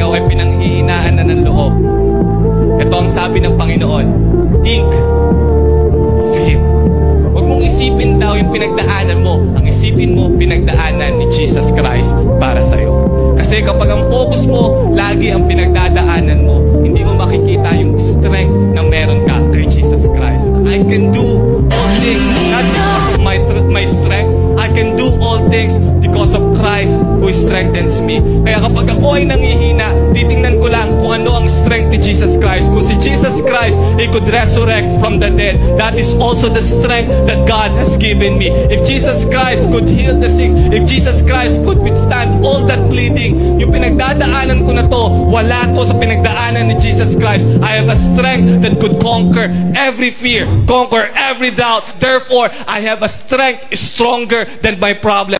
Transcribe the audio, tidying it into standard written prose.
ikaw ay pinanghihinaan na ng loob, ito ang sabi ng Panginoon, think of Him. Huwag mong isipin daw yung pinagdaanan mo. Ang isipin mo, pinagdaanan ni Jesus Christ para sa'yo. Kasi kapag ang focus mo, lagi ang pinagdadaanan mo, hindi mo makikita yung strength na meron ka kay Jesus Christ. I can do all things, not because of my strength. I can do all things because of Christ who strengthens me. Kaya kapag ako ay nangihina, titingnan ko lang kung ano ang strength ni Jesus Christ. Kung si Jesus Christ, He could resurrect from the dead. That is also the strength that God has given me. If Jesus Christ could heal the sick, if Jesus Christ could withstand all that bleeding, yung pinagdadaanan ko na to, wala to sa pinagdaanan ni Jesus Christ. I have a strength that could conquer every fear, conquer every doubt. Therefore, I have a strength stronger than my problem.